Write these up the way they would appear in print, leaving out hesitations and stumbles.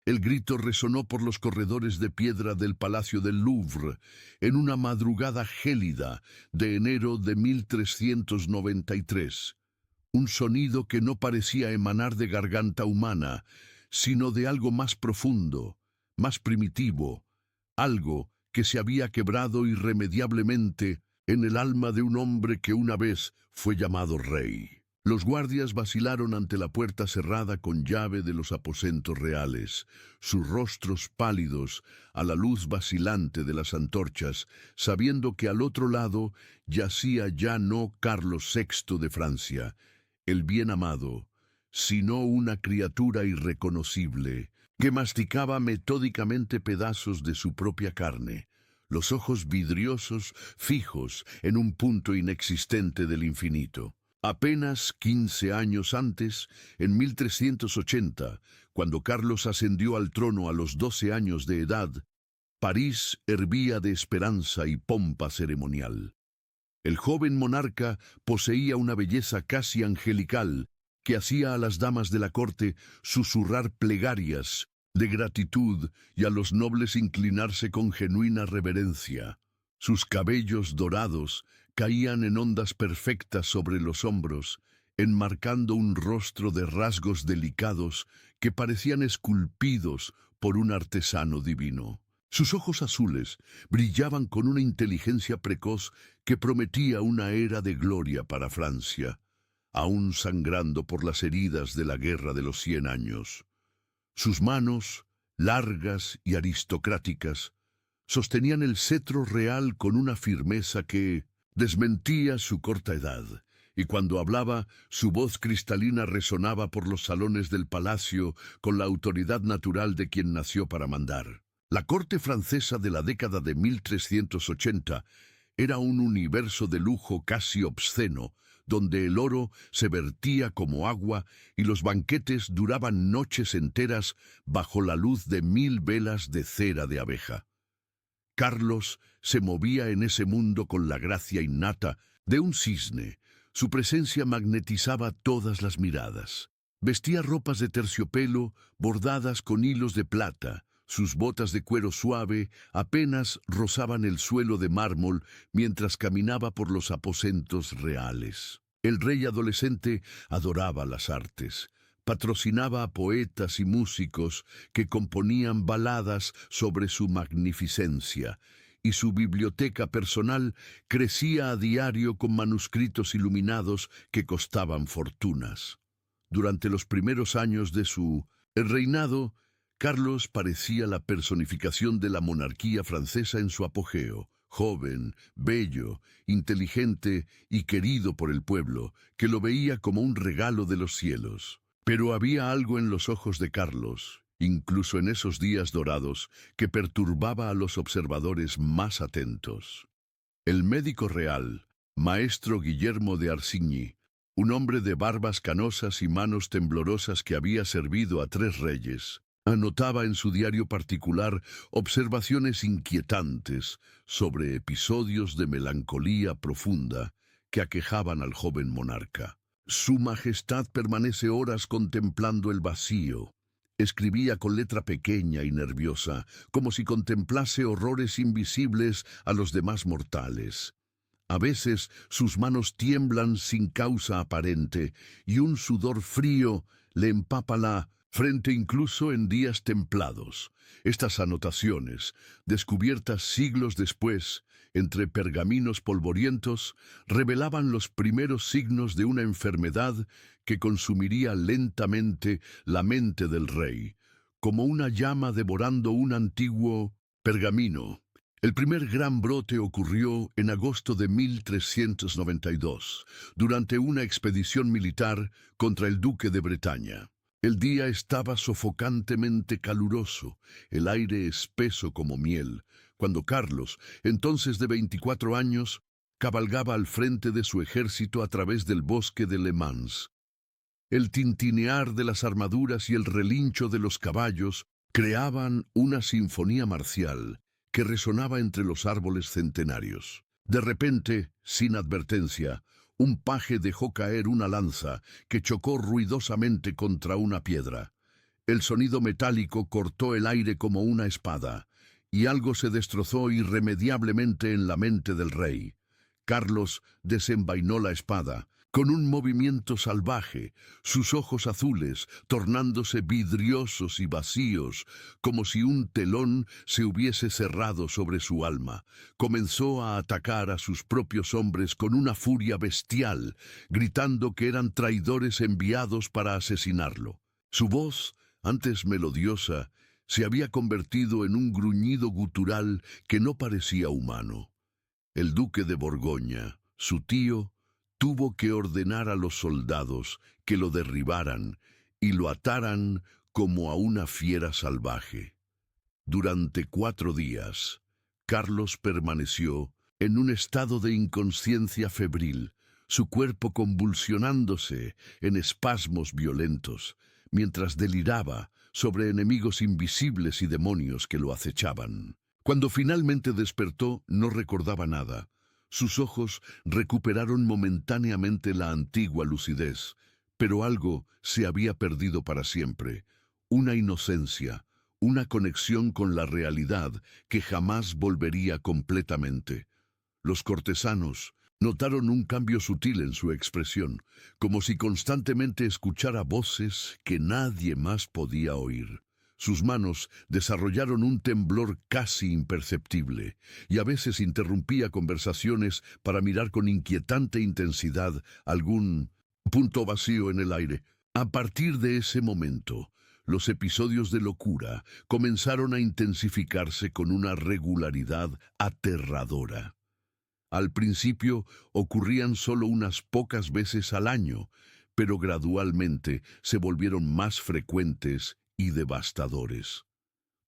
El grito resonó por los corredores de piedra del Palacio del Louvre en una madrugada gélida de enero de 1393. Un sonido que no parecía emanar de garganta humana, sino de algo más profundo, más primitivo, algo que se había quebrado irremediablemente en el alma de un hombre que una vez fue llamado rey. Los guardias vacilaron ante la puerta cerrada con llave de los aposentos reales, sus rostros pálidos a la luz vacilante de las antorchas, sabiendo que al otro lado yacía ya no Carlos VI de Francia, el bien amado, sino una criatura irreconocible, que masticaba metódicamente pedazos de su propia carne, los ojos vidriosos fijos en un punto inexistente del infinito. Apenas 15 años antes, en 1380, cuando Carlos ascendió al trono a los 12 años de edad, París hervía de esperanza y pompa ceremonial. El joven monarca poseía una belleza casi angelical que hacía a las damas de la corte susurrar plegarias de gratitud y a los nobles inclinarse con genuina reverencia. Sus cabellos dorados caían en ondas perfectas sobre los hombros, enmarcando un rostro de rasgos delicados que parecían esculpidos por un artesano divino. Sus ojos azules brillaban con una inteligencia precoz que prometía una era de gloria para Francia, aún sangrando por las heridas de la Guerra de los 100 años. Sus manos, largas y aristocráticas, sostenían el cetro real con una firmeza que desmentía su corta edad, y cuando hablaba, su voz cristalina resonaba por los salones del palacio con la autoridad natural de quien nació para mandar. La corte francesa de la década de 1380 era un universo de lujo casi obsceno, donde el oro se vertía como agua y los banquetes duraban noches enteras bajo la luz de 1000 velas de cera de abeja. Carlos se movía en ese mundo con la gracia innata de un cisne. Su presencia magnetizaba todas las miradas. Vestía ropas de terciopelo bordadas con hilos de plata. Sus botas de cuero suave apenas rozaban el suelo de mármol mientras caminaba por los aposentos reales. El rey adolescente adoraba las artes. Patrocinaba a poetas y músicos que componían baladas sobre su magnificencia, y su biblioteca personal crecía a diario con manuscritos iluminados que costaban fortunas. Durante los primeros años de su reinado, Carlos parecía la personificación de la monarquía francesa en su apogeo, joven, bello, inteligente y querido por el pueblo, que lo veía como un regalo de los cielos. Pero había algo en los ojos de Carlos, incluso en esos días dorados, que perturbaba a los observadores más atentos. El médico real, maestro Guillermo de Arsigny, un hombre de barbas canosas y manos temblorosas que había servido a 3 reyes, anotaba en su diario particular observaciones inquietantes sobre episodios de melancolía profunda que aquejaban al joven monarca. Su Majestad permanece horas contemplando el vacío. Escribía con letra pequeña y nerviosa, como si contemplase horrores invisibles a los demás mortales. A veces sus manos tiemblan sin causa aparente y un sudor frío le empapa la frente incluso en días templados. Estas anotaciones, descubiertas siglos después, entre pergaminos polvorientos, revelaban los primeros signos de una enfermedad que consumiría lentamente la mente del rey, como una llama devorando un antiguo pergamino. El primer gran brote ocurrió en agosto de 1392, durante una expedición militar contra el duque de Bretaña. El día estaba sofocantemente caluroso, el aire espeso como miel, cuando Carlos, entonces de 24 años, cabalgaba al frente de su ejército a través del bosque de Le Mans. El tintinear de las armaduras y el relincho de los caballos creaban una sinfonía marcial que resonaba entre los árboles centenarios. De repente, sin advertencia, un paje dejó caer una lanza que chocó ruidosamente contra una piedra. El sonido metálico cortó el aire como una espada, y algo se destrozó irremediablemente en la mente del rey. Carlos desenvainó la espada, con un movimiento salvaje, sus ojos azules tornándose vidriosos y vacíos, como si un telón se hubiese cerrado sobre su alma. Comenzó a atacar a sus propios hombres con una furia bestial, gritando que eran traidores enviados para asesinarlo. Su voz, antes melodiosa, se había convertido en un gruñido gutural que no parecía humano. El duque de Borgoña, su tío, tuvo que ordenar a los soldados que lo derribaran y lo ataran como a una fiera salvaje. Durante 4 días, Carlos permaneció en un estado de inconsciencia febril, su cuerpo convulsionándose en espasmos violentos, mientras deliraba sobre enemigos invisibles y demonios que lo acechaban. Cuando finalmente despertó, no recordaba nada. Sus ojos recuperaron momentáneamente la antigua lucidez, pero algo se había perdido para siempre, una inocencia, una conexión con la realidad que jamás volvería completamente. Los cortesanos notaron un cambio sutil en su expresión, como si constantemente escuchara voces que nadie más podía oír. Sus manos desarrollaron un temblor casi imperceptible, y a veces interrumpía conversaciones para mirar con inquietante intensidad algún punto vacío en el aire. A partir de ese momento, los episodios de locura comenzaron a intensificarse con una regularidad aterradora. Al principio ocurrían solo unas pocas veces al año, pero gradualmente se volvieron más frecuentes y devastadores.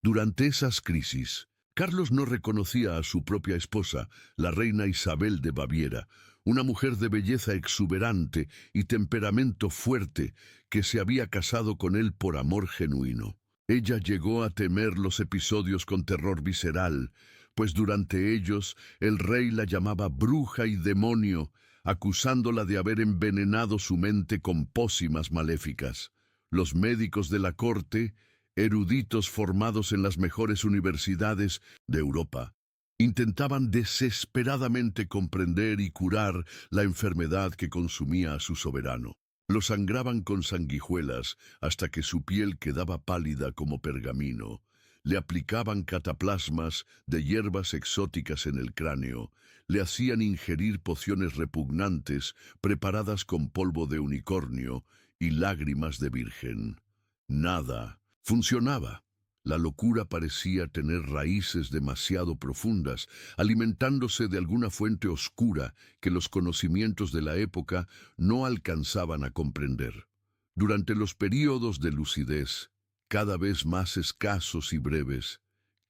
Durante esas crisis, Carlos no reconocía a su propia esposa, la reina Isabel de Baviera, una mujer de belleza exuberante y temperamento fuerte que se había casado con él por amor genuino. Ella llegó a temer los episodios con terror visceral, pues durante ellos el rey la llamaba bruja y demonio, acusándola de haber envenenado su mente con pócimas maléficas. Los médicos de la corte, eruditos formados en las mejores universidades de Europa, intentaban desesperadamente comprender y curar la enfermedad que consumía a su soberano. Lo sangraban con sanguijuelas hasta que su piel quedaba pálida como pergamino. Le aplicaban cataplasmas de hierbas exóticas en el cráneo, le hacían ingerir pociones repugnantes preparadas con polvo de unicornio y lágrimas de virgen. Nada funcionaba. La locura parecía tener raíces demasiado profundas, alimentándose de alguna fuente oscura que los conocimientos de la época no alcanzaban a comprender. Durante los períodos de lucidez, cada vez más escasos y breves,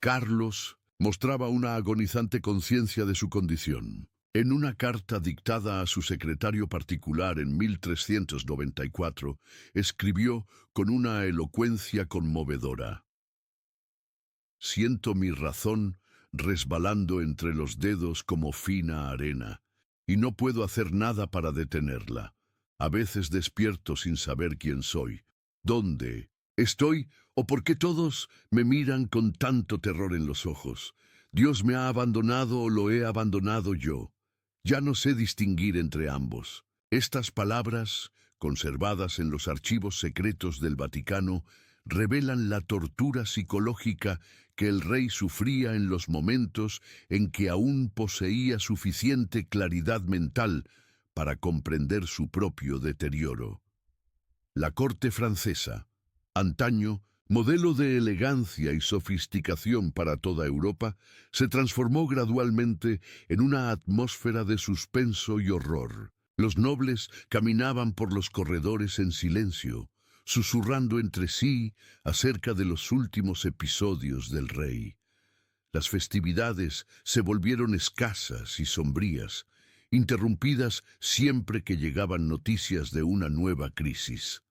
Carlos mostraba una agonizante conciencia de su condición. En una carta dictada a su secretario particular en 1394, escribió con una elocuencia conmovedora: «Siento mi razón resbalando entre los dedos como fina arena, y no puedo hacer nada para detenerla. A veces despierto sin saber quién soy, dónde estoy o por qué todos me miran con tanto terror en los ojos. Dios me ha abandonado o lo he abandonado yo. Ya no sé distinguir entre ambos». Estas palabras, conservadas en los archivos secretos del Vaticano, revelan la tortura psicológica que el rey sufría en los momentos en que aún poseía suficiente claridad mental para comprender su propio deterioro. La corte francesa, antaño modelo de elegancia y sofisticación para toda Europa, se transformó gradualmente en una atmósfera de suspenso y horror. Los nobles caminaban por los corredores en silencio, susurrando entre sí acerca de los últimos episodios del rey. Las festividades se volvieron escasas y sombrías, interrumpidas siempre que llegaban noticias de una nueva crisis.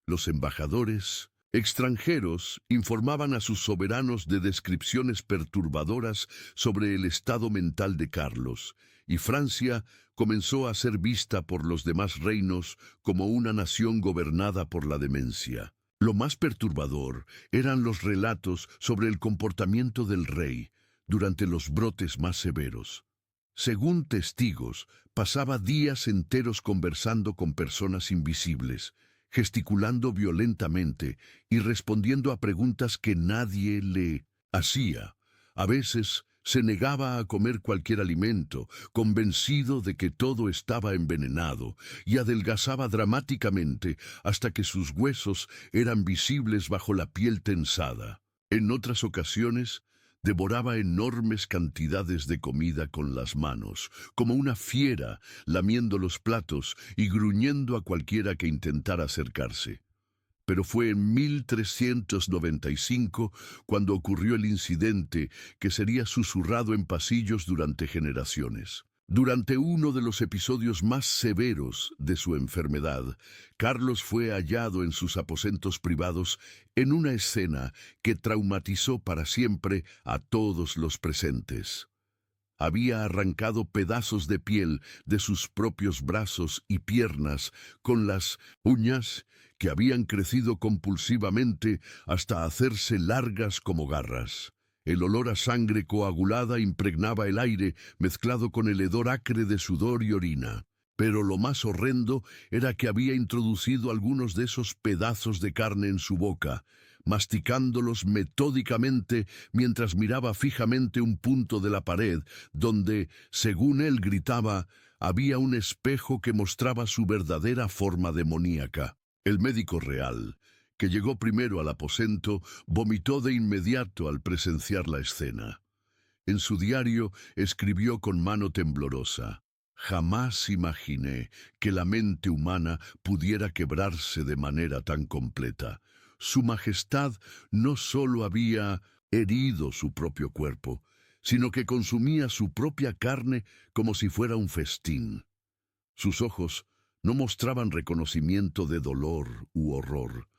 Los embajadores extranjeros informaban a sus soberanos de descripciones perturbadoras sobre el estado mental de Carlos, y Francia comenzó a ser vista por los demás reinos como una nación gobernada por la demencia. Lo más perturbador eran los relatos sobre el comportamiento del rey durante los brotes más severos. Según testigos, pasaba días enteros conversando con personas invisibles, gesticulando violentamente y respondiendo a preguntas que nadie le hacía. A veces se negaba a comer cualquier alimento, convencido de que todo estaba envenenado, y adelgazaba dramáticamente hasta que sus huesos eran visibles bajo la piel tensada. En otras ocasiones, devoraba enormes cantidades de comida con las manos, como una fiera, lamiendo los platos y gruñendo a cualquiera que intentara acercarse. Pero fue en 1395 cuando ocurrió el incidente que sería susurrado en pasillos durante generaciones. Durante uno de los episodios más severos de su enfermedad, Carlos fue hallado en sus aposentos privados en una escena que traumatizó para siempre a todos los presentes. Había arrancado pedazos de piel de sus propios brazos y piernas con las uñas que habían crecido compulsivamente hasta hacerse largas como garras. El olor a sangre coagulada impregnaba el aire, mezclado con el hedor acre de sudor y orina. Pero lo más horrendo era que había introducido algunos de esos pedazos de carne en su boca, masticándolos metódicamente mientras miraba fijamente un punto de la pared, donde, según él gritaba, había un espejo que mostraba su verdadera forma demoníaca. El médico real, que llegó primero al aposento, vomitó de inmediato al presenciar la escena. En su diario escribió con mano temblorosa: «Jamás imaginé que la mente humana pudiera quebrarse de manera tan completa. Su Majestad no solo había herido su propio cuerpo, sino que consumía su propia carne como si fuera un festín». Sus ojos no mostraban reconocimiento de dolor u horror,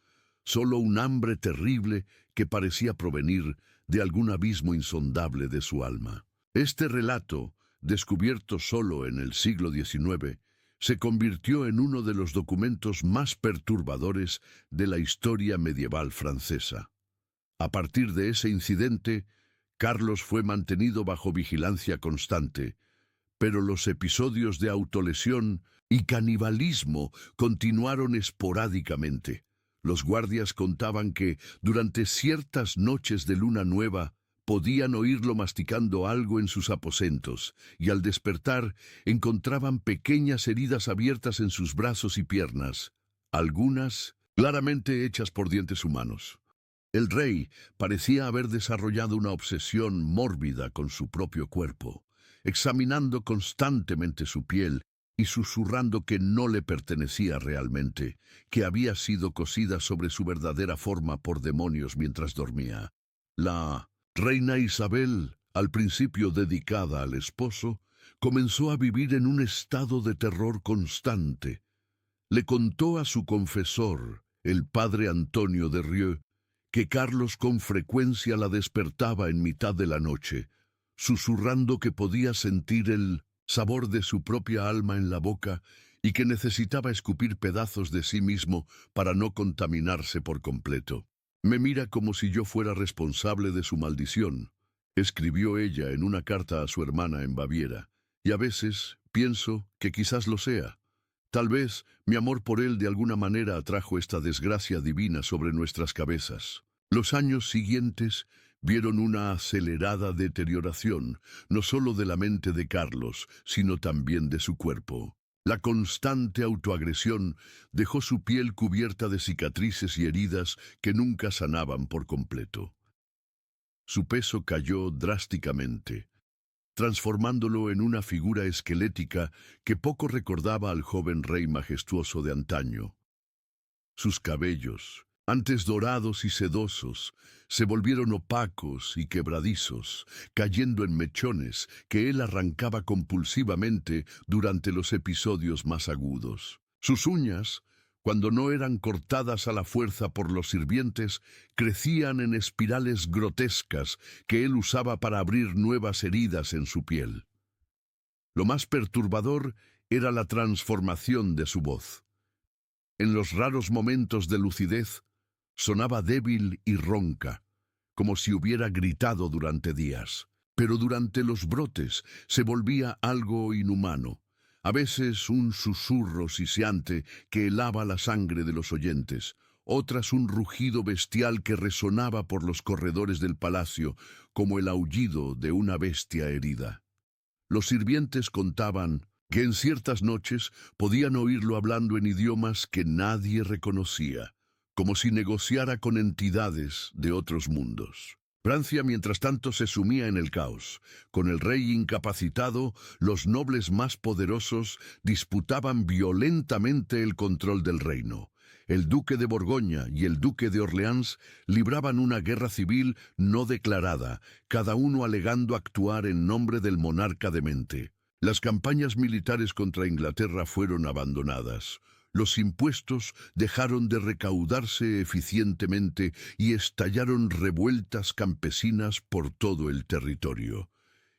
solo un hambre terrible que parecía provenir de algún abismo insondable de su alma. Este relato, descubierto solo en el siglo XIX, se convirtió en uno de los documentos más perturbadores de la historia medieval francesa. A partir de ese incidente, Carlos fue mantenido bajo vigilancia constante, pero los episodios de autolesión y canibalismo continuaron esporádicamente. Los guardias contaban que, durante ciertas noches de luna nueva, podían oírlo masticando algo en sus aposentos, y al despertar encontraban pequeñas heridas abiertas en sus brazos y piernas, algunas claramente hechas por dientes humanos. El rey parecía haber desarrollado una obsesión mórbida con su propio cuerpo, examinando constantemente su piel y susurrando que no le pertenecía realmente, que había sido cosida sobre su verdadera forma por demonios mientras dormía. La reina Isabel, al principio dedicada al esposo, comenzó a vivir en un estado de terror constante. Le contó a su confesor, el padre Antonio de Rieux, que Carlos con frecuencia la despertaba en mitad de la noche, susurrando que podía sentir el sabor de su propia alma en la boca y que necesitaba escupir pedazos de sí mismo para no contaminarse por completo. «Me mira como si yo fuera responsable de su maldición», escribió ella en una carta a su hermana en Baviera, «y a veces pienso que quizás lo sea. Tal vez mi amor por él de alguna manera atrajo esta desgracia divina sobre nuestras cabezas». Los años siguientes vieron una acelerada deterioración, no solo de la mente de Carlos, sino también de su cuerpo. La constante autoagresión dejó su piel cubierta de cicatrices y heridas que nunca sanaban por completo. Su peso cayó drásticamente, transformándolo en una figura esquelética que poco recordaba al joven rey majestuoso de antaño. Sus cabellos, antes dorados y sedosos, se volvieron opacos y quebradizos, cayendo en mechones que él arrancaba compulsivamente durante los episodios más agudos. Sus uñas, cuando no eran cortadas a la fuerza por los sirvientes, crecían en espirales grotescas que él usaba para abrir nuevas heridas en su piel. Lo más perturbador era la transformación de su voz. En los raros momentos de lucidez, Sonaba débil y ronca, como si hubiera gritado durante días. Pero durante los brotes se volvía algo inhumano, a veces un susurro siseante que helaba la sangre de los oyentes, otras un rugido bestial que resonaba por los corredores del palacio como el aullido de una bestia herida. Los sirvientes contaban que en ciertas noches podían oírlo hablando en idiomas que nadie reconocía, como si negociara con entidades de otros mundos. Francia, mientras tanto, se sumía en el caos. Con el rey incapacitado, los nobles más poderosos disputaban violentamente el control del reino. El duque de Borgoña y el duque de Orleans libraban una guerra civil no declarada, cada uno alegando actuar en nombre del monarca demente. Las campañas militares contra Inglaterra fueron abandonadas. Los impuestos dejaron de recaudarse eficientemente y estallaron revueltas campesinas por todo el territorio.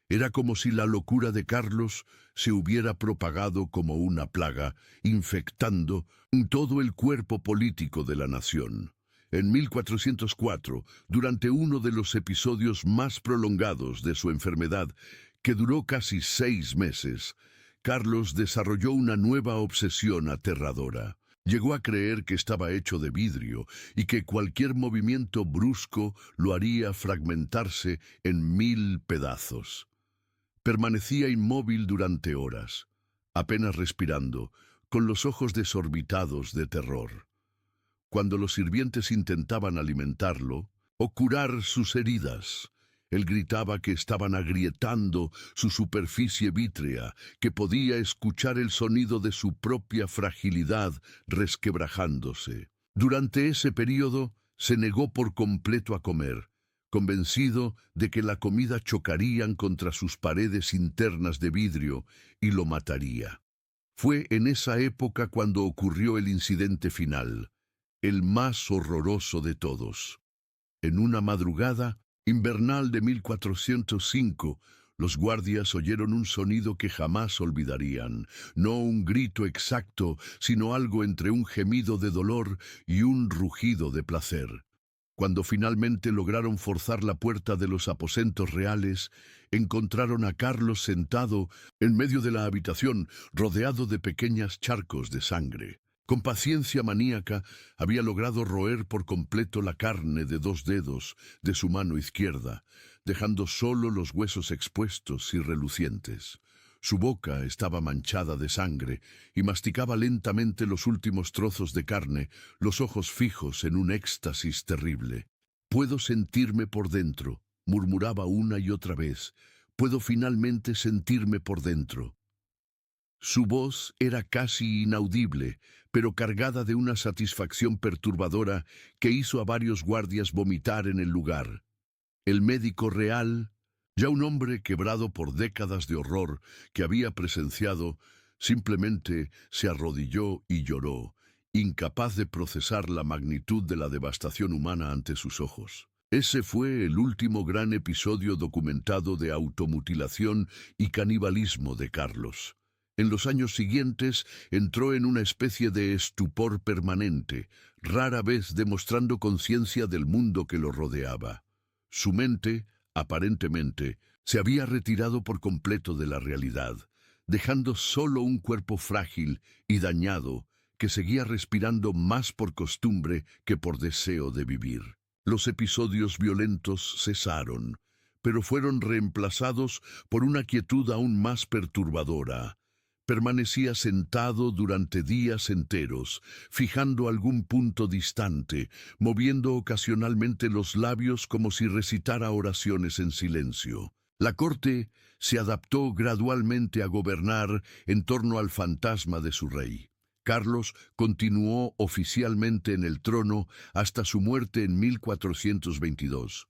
Era como si la locura de Carlos se hubiera propagado como una plaga, infectando todo el cuerpo político de la nación. En 1404, durante uno de los episodios más prolongados de su enfermedad, que duró casi 6 meses, Carlos desarrolló una nueva obsesión aterradora. Llegó a creer que estaba hecho de vidrio y que cualquier movimiento brusco lo haría fragmentarse en 1000 pedazos. Permanecía inmóvil durante horas, apenas respirando, con los ojos desorbitados de terror. Cuando los sirvientes intentaban alimentarlo o curar sus heridas, él gritaba que estaban agrietando su superficie vítrea, que podía escuchar el sonido de su propia fragilidad resquebrajándose. Durante ese período se negó por completo a comer, convencido de que la comida chocarían contra sus paredes internas de vidrio y lo mataría. Fue en esa época cuando ocurrió el incidente final, el más horroroso de todos. En una madrugada invernal de 1405, los guardias oyeron un sonido que jamás olvidarían, no un grito exacto, sino algo entre un gemido de dolor y un rugido de placer. Cuando finalmente lograron forzar la puerta de los aposentos reales, encontraron a Carlos sentado en medio de la habitación, rodeado de pequeños charcos de sangre. Con paciencia maníaca, había logrado roer por completo la carne de 2 dedos de su mano izquierda, dejando solo los huesos expuestos y relucientes. Su boca estaba manchada de sangre y masticaba lentamente los últimos trozos de carne, los ojos fijos en un éxtasis terrible. «Puedo sentirme por dentro», murmuraba una y otra vez. «Puedo finalmente sentirme por dentro». Su voz era casi inaudible, pero cargada de una satisfacción perturbadora que hizo a varios guardias vomitar en el lugar. El médico real, ya un hombre quebrado por décadas de horror que había presenciado, simplemente se arrodilló y lloró, incapaz de procesar la magnitud de la devastación humana ante sus ojos. Ese fue el último gran episodio documentado de automutilación y canibalismo de Carlos. En los años siguientes entró en una especie de estupor permanente, rara vez demostrando conciencia del mundo que lo rodeaba. Su mente, aparentemente, se había retirado por completo de la realidad, dejando solo un cuerpo frágil y dañado que seguía respirando más por costumbre que por deseo de vivir. Los episodios violentos cesaron, pero fueron reemplazados por una quietud aún más perturbadora. Permanecía sentado durante días enteros, fijando algún punto distante, moviendo ocasionalmente los labios como si recitara oraciones en silencio. La corte se adaptó gradualmente a gobernar en torno al fantasma de su rey. Carlos continuó oficialmente en el trono hasta su muerte en 1422,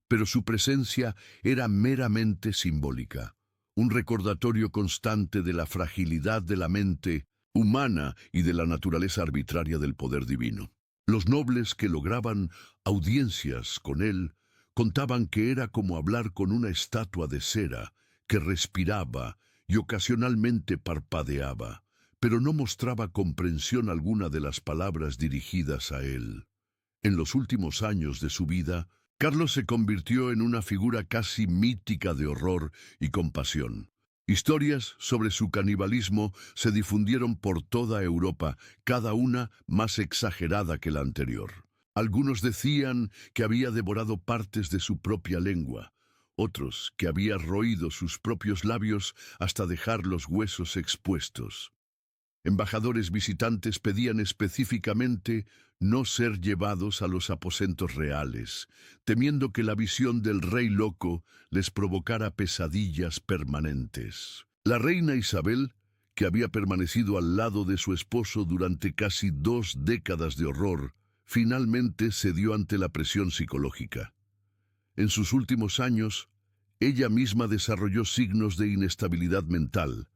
pero su presencia era meramente simbólica. Un recordatorio constante de la fragilidad de la mente humana y de la naturaleza arbitraria del poder divino. Los nobles que lograban audiencias con él contaban que era como hablar con una estatua de cera que respiraba y ocasionalmente parpadeaba, pero no mostraba comprensión alguna de las palabras dirigidas a él. En los últimos años de su vida, Carlos se convirtió en una figura casi mítica de horror y compasión. Historias sobre su canibalismo se difundieron por toda Europa, cada una más exagerada que la anterior. Algunos decían que había devorado partes de su propia lengua, otros que había roído sus propios labios hasta dejar los huesos expuestos. Embajadores visitantes pedían específicamente no ser llevados a los aposentos reales, temiendo que la visión del rey loco les provocara pesadillas permanentes. La reina Isabel, que había permanecido al lado de su esposo durante casi 2 décadas de horror, finalmente cedió ante la presión psicológica. En sus últimos años, ella misma desarrolló signos de inestabilidad mental.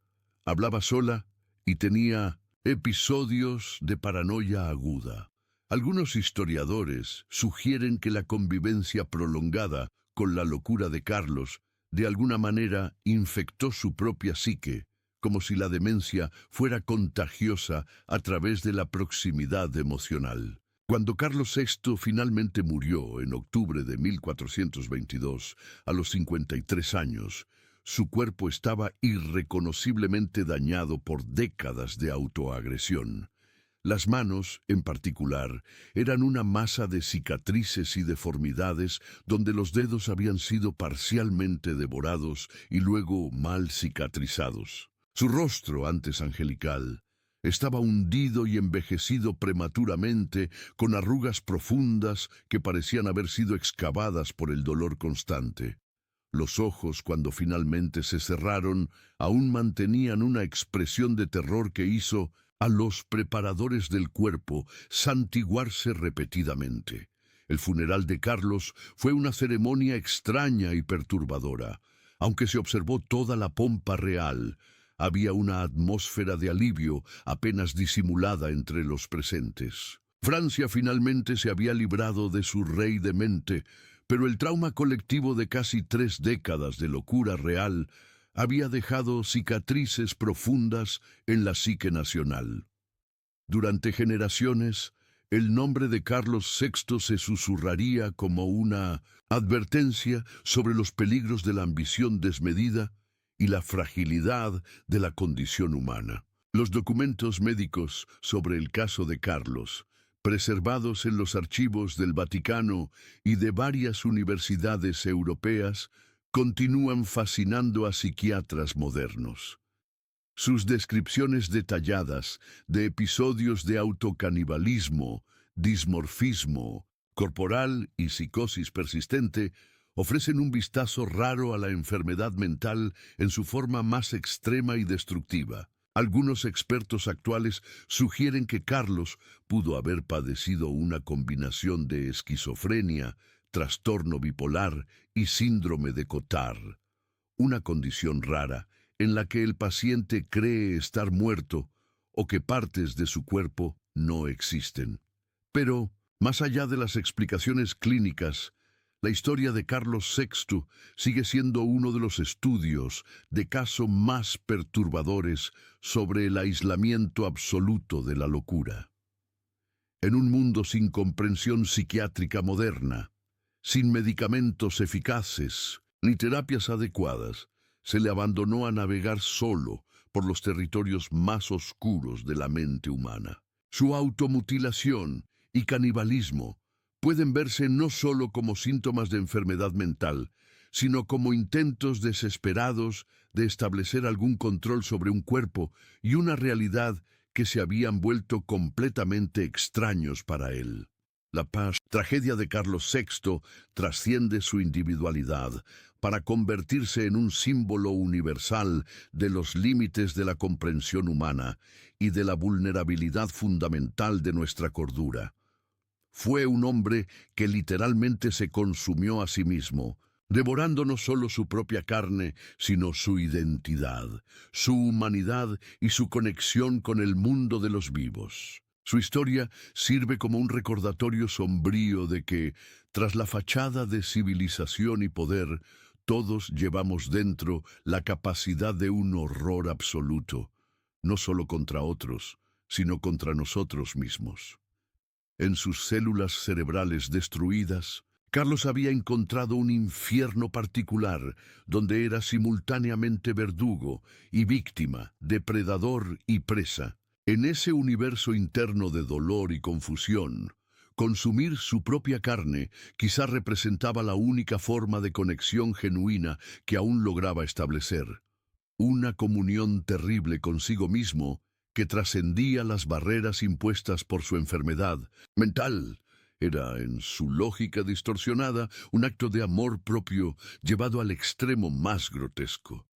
Hablaba sola y tenía episodios de paranoia aguda. Algunos historiadores sugieren que la convivencia prolongada con la locura de Carlos de alguna manera infectó su propia psique, como si la demencia fuera contagiosa a través de la proximidad emocional. Cuando Carlos VI finalmente murió en octubre de 1422, a los 53 años, su cuerpo estaba irreconociblemente dañado por décadas de autoagresión. Las manos, en particular, eran una masa de cicatrices y deformidades donde los dedos habían sido parcialmente devorados y luego mal cicatrizados. Su rostro, antes angelical, estaba hundido y envejecido prematuramente, con arrugas profundas que parecían haber sido excavadas por el dolor constante. Los ojos, cuando finalmente se cerraron, aún mantenían una expresión de terror que hizo a los preparadores del cuerpo santiguarse repetidamente. El funeral de Carlos fue una ceremonia extraña y perturbadora. Aunque se observó toda la pompa real, había una atmósfera de alivio apenas disimulada entre los presentes. Francia finalmente se había librado de su rey demente, pero el trauma colectivo de casi 3 décadas de locura real había dejado cicatrices profundas en la psique nacional. Durante generaciones, el nombre de Carlos VI se susurraría como una advertencia sobre los peligros de la ambición desmedida y la fragilidad de la condición humana. Los documentos médicos sobre el caso de Carlos, preservados en los archivos del Vaticano y de varias universidades europeas, continúan fascinando a psiquiatras modernos. Sus descripciones detalladas de episodios de autocanibalismo, dismorfismo corporal y psicosis persistente ofrecen un vistazo raro a la enfermedad mental en su forma más extrema y destructiva. Algunos expertos actuales sugieren que Carlos pudo haber padecido una combinación de esquizofrenia, trastorno bipolar y síndrome de Cotard, una condición rara en la que el paciente cree estar muerto o que partes de su cuerpo no existen. Pero, más allá de las explicaciones clínicas, la historia de Carlos VI sigue siendo uno de los estudios de caso más perturbadores sobre el aislamiento absoluto de la locura. En un mundo sin comprensión psiquiátrica moderna, sin medicamentos eficaces ni terapias adecuadas, se le abandonó a navegar solo por los territorios más oscuros de la mente humana. Su automutilación y canibalismo pueden verse no solo como síntomas de enfermedad mental, sino como intentos desesperados de establecer algún control sobre un cuerpo y una realidad que se habían vuelto completamente extraños para él. La tragedia de Carlos VI trasciende su individualidad para convertirse en un símbolo universal de los límites de la comprensión humana y de la vulnerabilidad fundamental de nuestra cordura. Fue un hombre que literalmente se consumió a sí mismo, devorando no solo su propia carne, sino su identidad, su humanidad y su conexión con el mundo de los vivos. Su historia sirve como un recordatorio sombrío de que, tras la fachada de civilización y poder, todos llevamos dentro la capacidad de un horror absoluto, no solo contra otros, sino contra nosotros mismos. En sus células cerebrales destruidas, Carlos había encontrado un infierno particular, donde era simultáneamente verdugo y víctima, depredador y presa. En ese universo interno de dolor y confusión, consumir su propia carne quizá representaba la única forma de conexión genuina que aún lograba establecer. Una comunión terrible consigo mismo que trascendía las barreras impuestas por su enfermedad mental. Era, en su lógica distorsionada, un acto de amor propio llevado al extremo más grotesco.